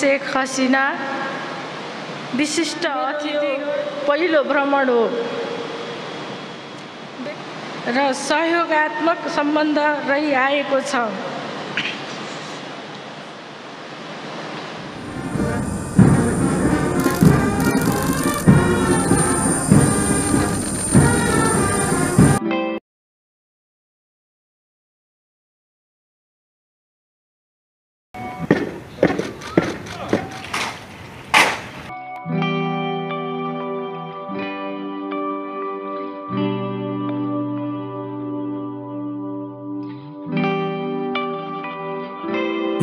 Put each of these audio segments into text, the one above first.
शेख हसीना विशिष्ट अतिथि पहिलो भ्रमण हो र सहयोगात्मक सम्बन्ध रहिआएको छ।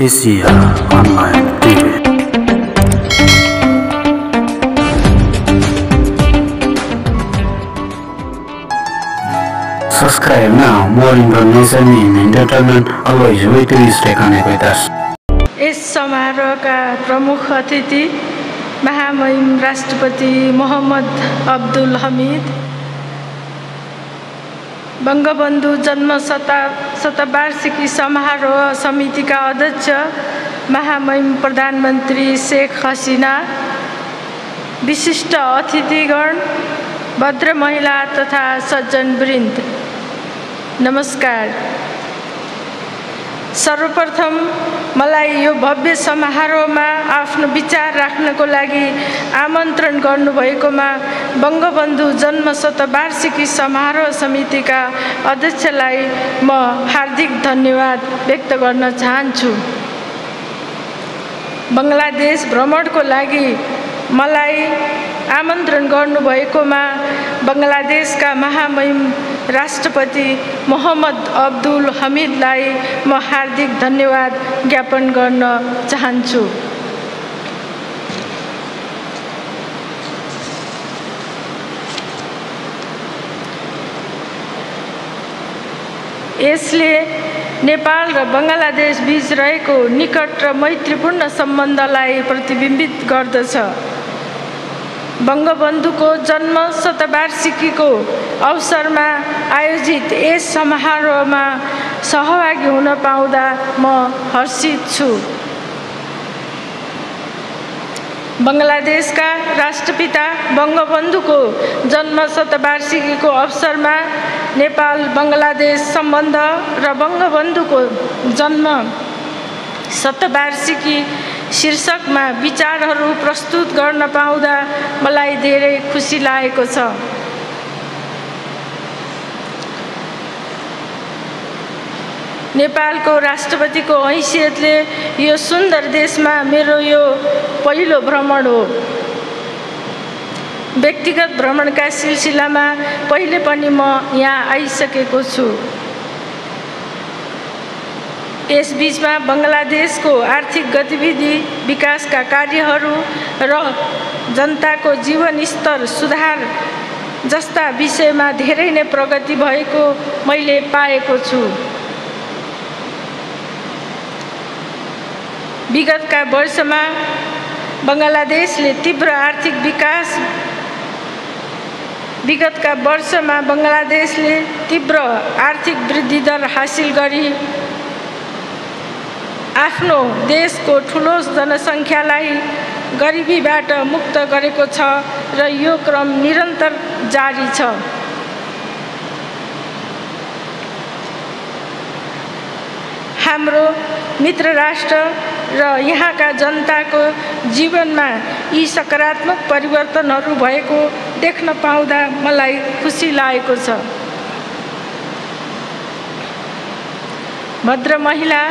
Asia Online TV. Subscribe now. More information in entertainment always with you. Stay connected with us. इस समारोहका प्रमुख अतिथि महामहिम राष्ट्रपति मोहम्मद अब्दुल हमीद, बंगबंधु जन्म शतवार्षिकी समारोह समितिका अध्यक्ष महामहिम प्रधानमंत्री शेख हसीना, विशिष्ट अतिथिगण, भद्र महिला तथा सज्जन वृन्द, नमस्कार। सर्वप्रथम मलाई यो भव्य समारोहमा आफ्नो विचार राख्नको लागि आमन्त्रण गर्नुभएकोमा बंगबंधु जन्म शतवार्षिकी समारोह समितिका अध्यक्षलाई म हार्दिक धन्यवाद व्यक्त गर्न चाहन्छु। बंगलादेश भ्रमणको लागि मलाई आमन्त्रण गर्नुभएकोमा बंगलादेशका महामहिम राष्ट्रपति मोहम्मद अब्दुल हमीदलाई म हार्दिक धन्यवाद ज्ञापन गर्न चाहन्छु। यसले नेपाल र बंगलादेश बीच रहेको निकट र मैत्रीपूर्ण सम्बन्धलाई प्रतिबिम्बित गर्दछ। बंगबन्धुको जन्म शतवार्षिकीको अवसरमा आयोजित यस समारोहमा सहभागी हुन पाउँदा म हर्षित छु। बंगलादेशका राष्ट्रपिता बंगबन्धुको जन्म शतवार्षिकीको अवसरमा नेपाल बंगलादेश सम्बन्ध र बंगबन्धुको जन्म शतवार्षिकी शीर्षकमा विचारहरू प्रस्तुत गर्न पाउँदा मलाई धेरै खुसी लागेको छ। नेपालको राष्ट्रपतिको हैसियतले यो सुन्दर देशमा मेरो यो पहिलो भ्रमण हो। व्यक्तिगत भ्रमणका सिलसिलामा पहिले पनि म यहाँ आइसकेको छु। यस बीचमा बंगलादेशको आर्थिक गतिविधि, विकासका कार्यहरू र जनताको जीवन स्तर सुधार जस्ता विषयमा धेरै नै प्रगति भएको मैले पाएको छु। विगतका वर्षमा बंगलादेशले तीव्र आर्थिक विकास वृद्धि दर हासिल गरी आफ्नो देशको ठूलो जनसङ्ख्यालाई गरिबीबाट मुक्त गरेको छ र यो क्रम निरन्तर जारी छ। हाम्रो मित्र राष्ट्र र यहाँका जनताको जीवनमा यी सकारात्मक परिवर्तनहरू भएको देख्न पाउँदा मलाई खुसी लागेको छ। भद्र महिला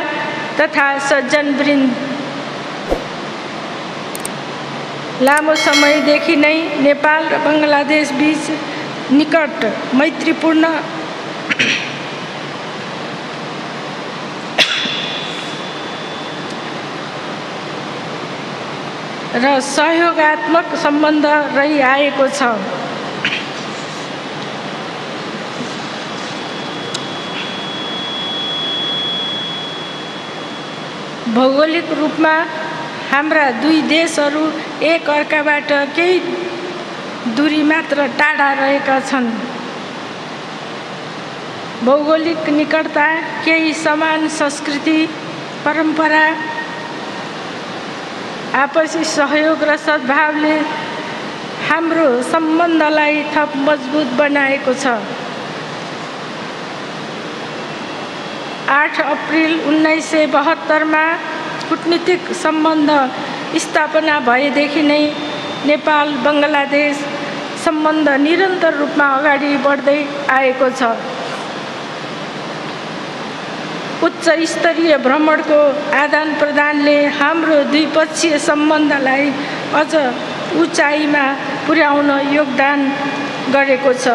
तथा सज्जन वृन्द, लामो समयदेखि नै नेपाल र बंगलादेश बीच निकट मैत्रीपूर्ण र सहयोगात्मक सम्बन्ध रहिआएको छ। भौगोलिक रूपमा हाम्रा दुई देशहरू एक अर्काबाट केही दूरी मात्र टाढा रहेका छन्। भौगोलिक निकटता, केही समान संस्कृति, परम्परा आपसी सहयोग र सद्भावले हाम्रो सम्बन्धलाई थप मजबुत बनाएको छ। 8 अप्रिल 1972 मा कूटनीतिक सम्बन्ध स्थापना भएदेखि नै नेपाल बङ्गलादेश सम्बन्ध निरन्तर रूपमा अगाडि बढ्दै आएको छ। उच्च स्तरीय भ्रमणको आदान प्रदानले हाम्रो द्विपक्षीय सम्बन्धलाई अझ उचाइमा पुर्याउन योगदान गरेको छ।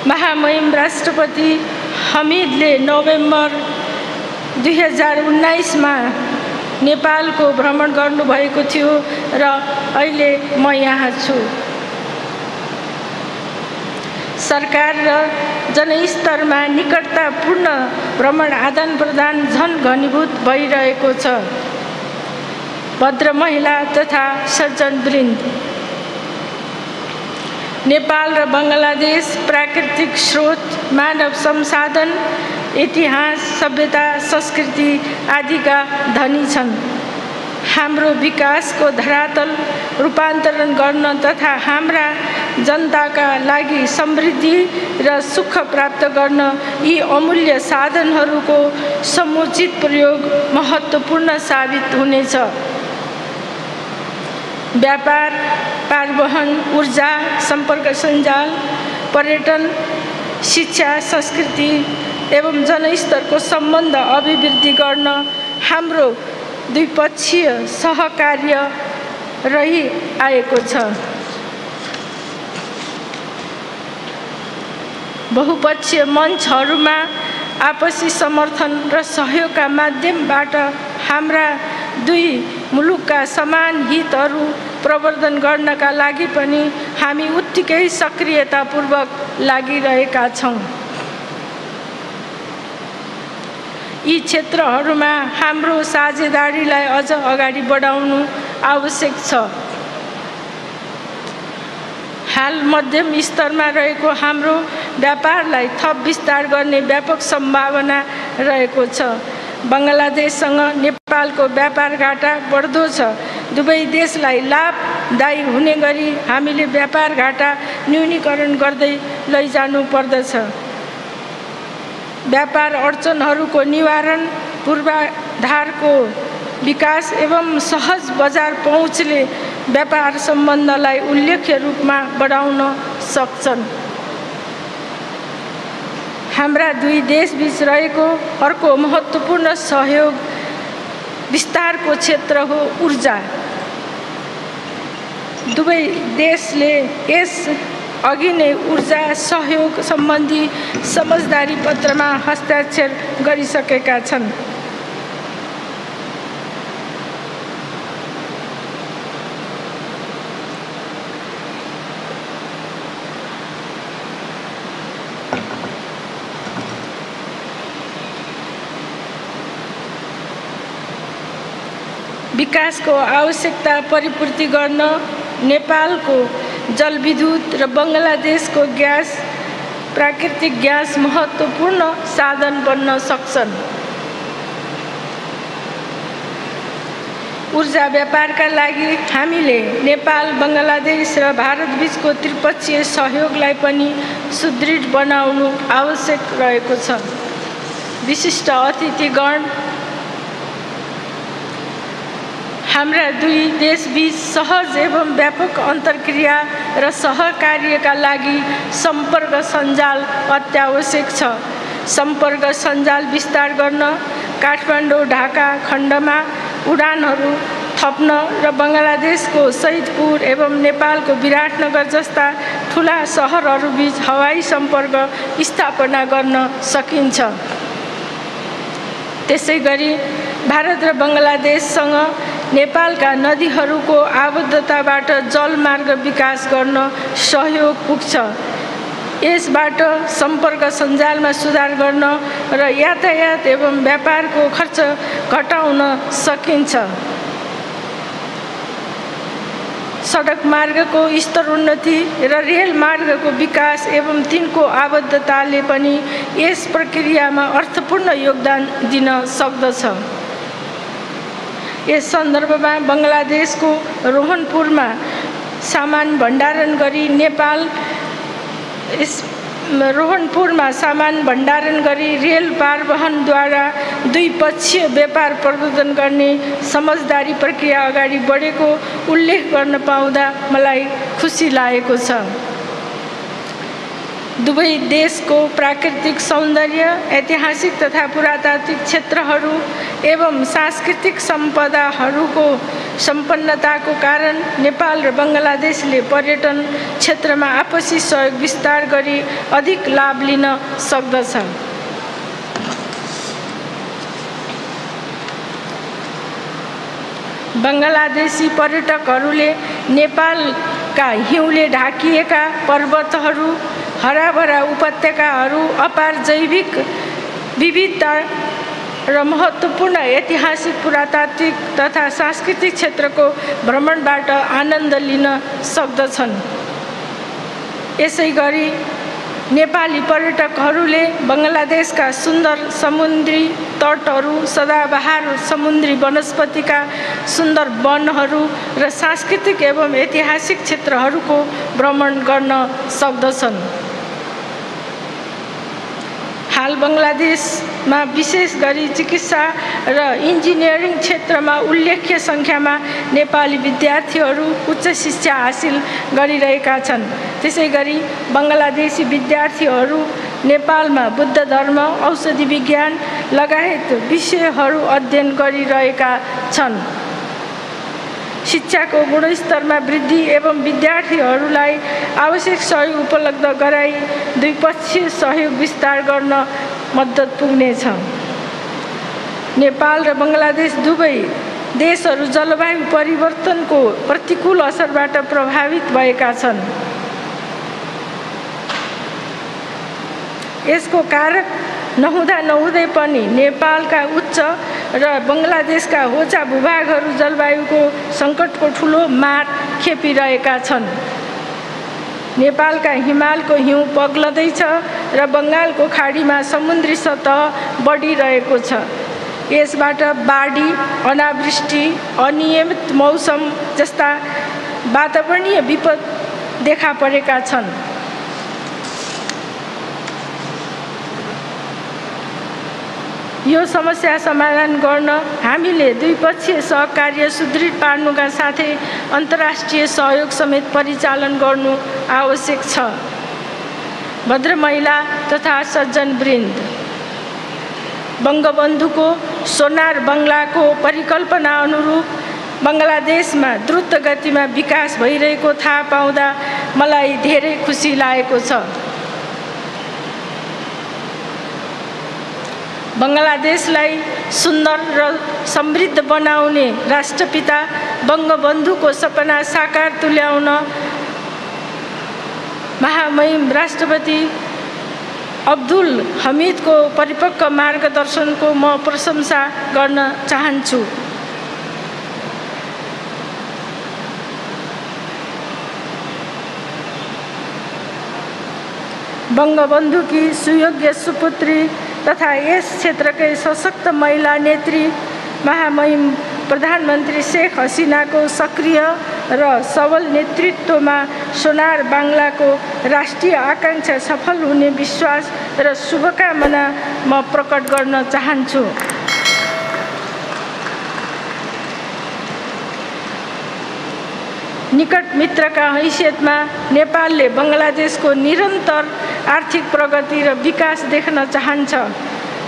महामहिम राष्ट्रपति हमिदले नोभेम्बर 2019 मा नेपालको भ्रमण गर्नुभएको थियो र अहिले म यहाँ छु। सरकार र जनस्तरमा निकटतापूर्ण भ्रमण आदान प्रदान झन घनीभूत भइरहेको छ। भद्र महिला तथा सज्जनवृन्द, नेपाल र बङ्गलादेश प्राकृतिक स्रोत, मानव संसाधन, इतिहास, सभ्यता, संस्कृति आदिका धनी छन्। हाम्रो विकासको धरातल रूपान्तरण गर्न तथा हाम्रा जनताका लागि समृद्धि र सुख प्राप्त गर्न यी अमूल्य साधनहरूको समुचित प्रयोग महत्त्वपूर्ण साबित हुनेछ। व्यापार, परिवहन, ऊर्जा, सम्पर्क सञ्जाल, पर्यटन, शिक्षा, संस्कृति एवं जनस्तरको सम्बन्ध अभिवृद्धि गर्न हाम्रो द्विपक्षीय सहकार्य रहिआएको छ। बहुपक्षीय मञ्चहरूमा आपसी समर्थन र सहयोगका माध्यमबाट हाम्रा दुई मुलुकका समान हितहरू प्रवर्धन गर्नका लागि पनि हामी उत्तिकै सक्रियतापूर्वक लागिरहेका छौँ। यी क्षेत्रहरूमा हाम्रो साझेदारीलाई अझ अगाडि बढाउनु आवश्यक छ। हाल मध्यम स्तरमा रहेको हाम्रो व्यापारलाई थप विस्तार गर्ने व्यापक सम्भावना रहेको छ। बङ्गलादेशसँग नेपालको व्यापार घाटा बढ्दो छ। दुवै देशलाई लाभदायी हुने गरी हामीले व्यापार घाटा न्यूनीकरण गर्दै लैजानु पर्दछ। व्यापार अडचनहरूको निवारण, पूर्वाधारको विकास एवं सहज बजार पहुँचले व्यापार सम्बन्धलाई उल्लेख्य रूपमा बढाउन सक्छन्। हाम्रा दुई देशबीच रहेको अर्को महत्त्वपूर्ण सहयोग विस्तारको क्षेत्र हो ऊर्जा। दुवै देशले यस अघि नै ऊर्जा सहयोग सम्बन्धी समझदारी पत्रमा हस्ताक्षर गरिसकेका छन्। विकासको आवश्यकता परिपूर्ति गर्न नेपालको जलविद्युत र बङ्गलादेशको ग्यास, प्राकृतिक ग्यास महत्त्वपूर्ण साधन बन्न सक्छन्। ऊर्जा व्यापारका लागि हामीले नेपाल, बङ्गलादेश र भारतबीचको त्रिपक्षीय सहयोगलाई पनि सुदृढ बनाउनु आवश्यक रहेको छ। विशिष्ट अतिथिगण, हाम्रा दुई देशबीच सहज एवं व्यापक अन्तर्क्रिया र सहकार्यका लागि सम्पर्क सञ्जाल अत्यावश्यक छ। सम्पर्क सञ्जाल विस्तार गर्न काठमाडौँ, ढाका खण्डमा उडानहरू थप्न र बङ्गलादेशको सैदपुर एवं नेपालको विराटनगर जस्ता ठुला सहरहरूबीच हवाई सम्पर्क स्थापना गर्न सकिन्छ। त्यसैगरी भारत र बङ्गलादेशसँग नेपालका नदीहरूको आबद्धताबाट जलमार्ग विकास गर्न सहयोग पुग्छ। यसबाट सम्पर्क सञ्जालमा सुधार गर्न र यातायात एवं व्यापारको खर्च घटाउन सकिन्छ। सडक मार्गको स्तरोन्नति र रेल मार्गको विकास एवं तिनको आबद्धताले पनि यस प्रक्रियामा अर्थपूर्ण योगदान दिन सक्दछ। यस सन्दर्भमा बङ्गलादेशको रोहनपुरमा सामान भण्डारण गरी रोहनपुरमा सामान भण्डारण गरी रेल पारवहनद्वारा द्विपक्षीय व्यापार प्रवर्धन गर्ने समझदारी प्रक्रिया अगाडि बढेको उल्लेख गर्न पाउँदा मलाई खुसी लागेको छ। दुवै देशको प्राकृतिक सौन्दर्य, ऐतिहासिक तथा पुरातात्विक क्षेत्रहरू एवं सांस्कृतिक सम्पदाहरूको सम्पन्नताको कारण नेपाल र बङ्गलादेशले पर्यटन क्षेत्रमा आपसी सहयोग विस्तार गरी अधिक लाभ लिन सक्दछ। बङ्गलादेशी पर्यटकहरूले नेपालका हिउँले ढाकिएका पर्वतहरू, हराभरा उपत्यकाहरू, अपार जैविक विविधता र महत्त्वपूर्ण ऐतिहासिक, पुरातात्विक तथा सांस्कृतिक क्षेत्रको भ्रमणबाट आनन्द लिन सक्दछन्। यसैगरी नेपाली पर्यटकहरूले बङ्गलादेशका सुन्दर समुद्री तटहरू, सदाबहार समुद्री वनस्पतिका सुन्दर वनहरू र सांस्कृतिक एवं ऐतिहासिक क्षेत्रहरूको भ्रमण गर्न सक्दछन्। हाल बङ्गलादेशमा विशेष गरी चिकित्सा र इन्जिनियरिङ क्षेत्रमा उल्लेख्य सङ्ख्यामा नेपाली विद्यार्थीहरू उच्च शिक्षा हासिल गरिरहेका छन्। त्यसैगरी बङ्गलादेशी विद्यार्थीहरू नेपालमा बुद्ध धर्म, औषधि विज्ञान लगायत विषयहरू अध्ययन गरिरहेका छन्। शिक्षाको गुणस्तरमा वृद्धि एवं विद्यार्थीहरूलाई आवश्यक सहयोग उपलब्ध गराई द्विपक्षीय सहयोग विस्तार गर्न मद्दत पुग्नेछ। नेपाल र बङ्गलादेश दुवै देशहरू जलवायु परिवर्तनको प्रतिकूल असरबाट प्रभावित भएका छन्। यसको कारक नहुँदै पनि नेपालका उच्च र बङ्गलादेशका होचा भूभागहरू जलवायुको सङ्कटको ठुलो मार खेपिरहेका छन्। नेपालका हिमालको हिउँ पग्लदैछ र बङ्गालको खाडीमा समुद्री सतह बढिरहेको छ। यसबाट बाढी, अनावृष्टि, अनियमित मौसम जस्ता वातावरणीय विपद देखा परेका छन्। यो समस्या समाधान गर्न हामीले द्विपक्षीय सहकार्य सुदृढ पार्नुका साथै अन्तर्राष्ट्रिय सहयोग समेत परिचालन गर्नु आवश्यक छ। भद्र महिला तथा सज्जनवृन्द, बङ्गबन्धुको सोनार बङ्गलाको परिकल्पना अनुरूप बङ्गलादेशमा द्रुत गतिमा विकास भइरहेको थाहा पाउँदा मलाई धेरै खुसी लागेको छ। बङ्गलादेशलाई सुन्दर र समृद्ध बनाउने राष्ट्रपिता बङ्गबन्धुको सपना साकार तुल्याउन महामहिम राष्ट्रपति अब्दुल हमिदको परिपक्व मार्गदर्शनको म प्रशंसा गर्न चाहन्छु। बङ्गबन्धुकी सुयोग्य सुपुत्री तथा यस क्षेत्रकै सशक्त महिला नेत्री महामहिम प्रधानमन्त्री शेख हसिनाको सक्रिय र सबल नेतृत्वमा सोनार बाङ्लाको राष्ट्रिय आकाङ्क्षा सफल हुने विश्वास र शुभकामना म प्रकट गर्न चाहन्छु। निकट मित्रका हैसियतमा नेपालले बङ्गलादेशको निरन्तर आर्थिक प्रगति र विकास देख्न चाहन्छ।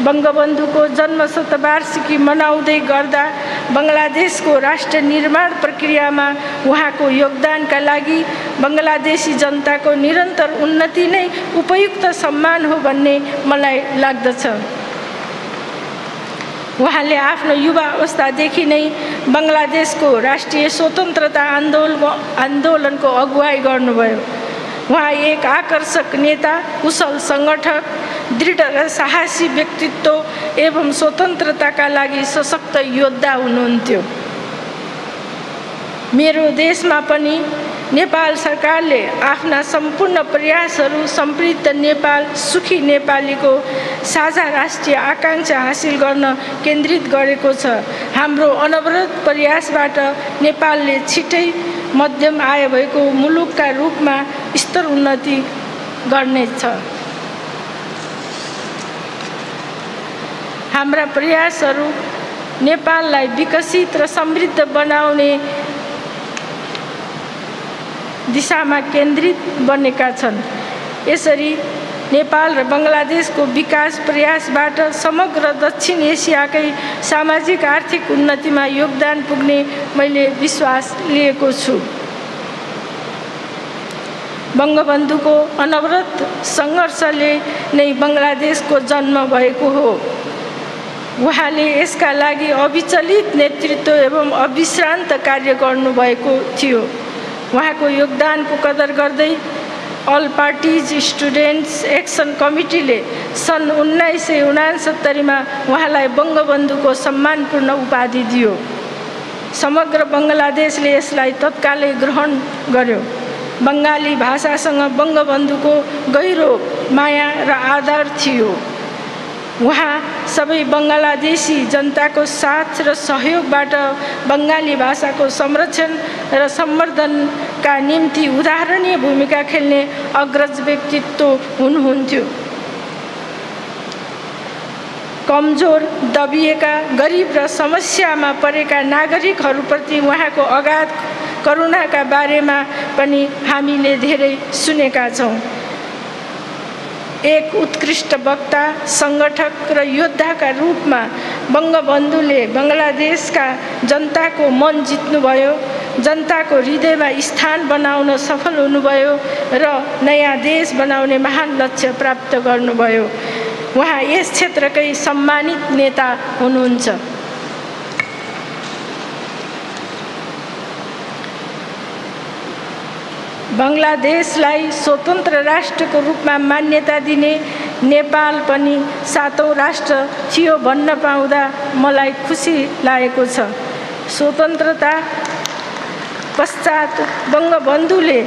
बङ्गबन्धुको जन्म शतवार्षिकी मनाउँदै गर्दा बङ्गलादेशको राष्ट्र निर्माण प्रक्रियामा उहाँको योगदानका लागि बङ्गलादेशी जनताको निरन्तर उन्नति नै उपयुक्त सम्मान हो भन्ने मलाई लाग्दछ। उहाँले आफ्नो युवा अवस्थादेखि नै बङ्गलादेशको राष्ट्रिय स्वतन्त्रता आन्दोलनको अगुवाई गर्नुभयो। उहाँ एक आकर्षक नेता, कुशल सङ्गठक, दृढ र साहसी व्यक्तित्व एवं स्वतन्त्रताका लागि सशक्त योद्धा हुनुहुन्थ्यो। मेरो देशमा पनि नेपाल सरकारले आफ्ना सम्पूर्ण प्रयासहरू समृद्ध नेपाल सुखी नेपालीको साझा राष्ट्रिय आकांक्षा हासिल गर्न केन्द्रित गरेको छ। हाम्रो अनवरत प्रयासबाट नेपालले छिटै मध्यम आय भएको मुलुकका रूपमा स्तर उन्नति गर्नेछ। हाम्रा प्रयासहरू नेपाललाई विकसित र समृद्ध बनाउने दिशामा केन्द्रित बनेका छन्। यसरी नेपाल र बङ्गलादेशको विकास प्रयासबाट समग्र दक्षिण एसियाकै सामाजिक आर्थिक उन्नतिमा योगदान पुग्ने मैले विश्वास लिएको छु। बङ्गबन्धुको अनवरत सङ्घर्षले नै बङ्गलादेशको जन्म भएको हो। उहाँले यसका लागि अविचलित नेतृत्व एवं अविश्रान्त कार्य गर्नुभएको थियो। उहाँको योगदानको कदर गर्दै अल पार्टिज स्टुडेन्ट्स एक्सन कमिटीले सन् 1969 मा उहाँलाई बङ्गबन्धुको सम्मानपूर्ण उपाधि दियो। समग्र बङ्गलादेशले यसलाई तत्कालै ग्रहण गर्यो। बङ्गाली भाषासँग बङ्गबन्धुको गहिरो माया र आदर थियो। उहाँ सबै बङ्गलादेशी जनताको साथ र सहयोगबाट बङ्गाली भाषाको संरक्षण र सम्वर्धनका निम्ति उदाहरणीय भूमिका खेल्ने अग्रज व्यक्तित्व हुनुहुन्थ्यो। कमजोर, दबिएका, गरिब र समस्यामा परेका नागरिकहरूप्रति उहाँको अगाध करुणाका बारेमा पनि हामीले धेरै सुनेका छौँ। एक उत्कृष्ट वक्ता, संगठक र योद्धाका रूपमा बङ्गबन्धुले बङ्गलादेशका जनताको मन जित्नुभयो, जनताको हृदयमा स्थान बनाउन सफल हुनुभयो र नयाँ देश बनाउने महान लक्ष्य प्राप्त गर्नुभयो। उहाँ यस क्षेत्रकै सम्मानित नेता हुनुहुन्छ। बङ्गलादेशलाई स्वतन्त्र राष्ट्रको रूपमा मान्यता दिने नेपाल पनि 7औं राष्ट्र थियो भन्न पाउँदा मलाई खुसी लागेको छ। स्वतन्त्रता पश्चात बङ्गबन्धुले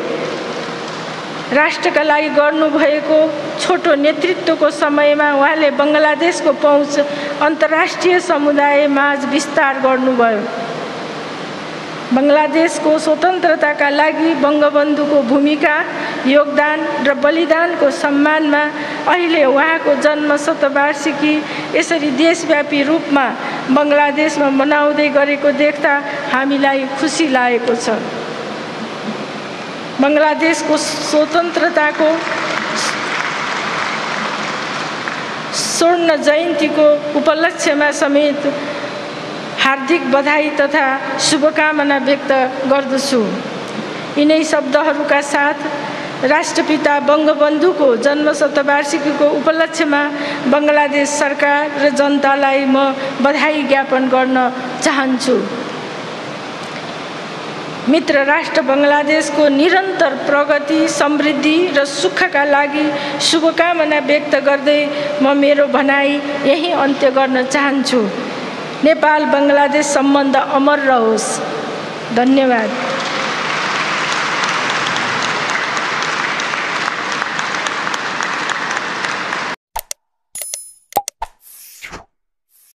राष्ट्रका लागि गर्नुभएको छोटो नेतृत्वको समयमा उहाँले बङ्गलादेशको पहुँच अन्तर्राष्ट्रिय समुदायमाझ विस्तार गर्नुभयो। बङ्गलादेशको स्वतन्त्रताका लागि बङ्गबन्धुको भूमिका, योगदान र बलिदानको सम्मानमा अहिले उहाँको जन्म शतवार्षिकी यसरी देशव्यापी रूपमा बङ्गलादेशमा मनाउँदै गरेको देख्दा हामीलाई खुसी लागेको छ। बङ्गलादेशको स्वतन्त्रताको स्वर्ण जयन्तीको उपलक्ष्यमा समेत हार्दिक बधाई तथा शुभकामना व्यक्त गर्दछु। यिनै शब्दहरूका साथ राष्ट्रपिता बङ्गबन्धुको जन्म शतवार्षिकीको उपलक्ष्यमा बङ्गलादेश सरकार र जनतालाई म बधाई ज्ञापन गर्न चाहन्छु। मित्र राष्ट्र बङ्गलादेशको निरन्तर प्रगति, समृद्धि र सुखका लागि शुभकामना व्यक्त गर्दै म मेरो भनाई यही अन्त्य गर्न चाहन्छु। नेपाल बङ्गलादेश सम्बन्ध अमर रहोस्। धन्यवाद।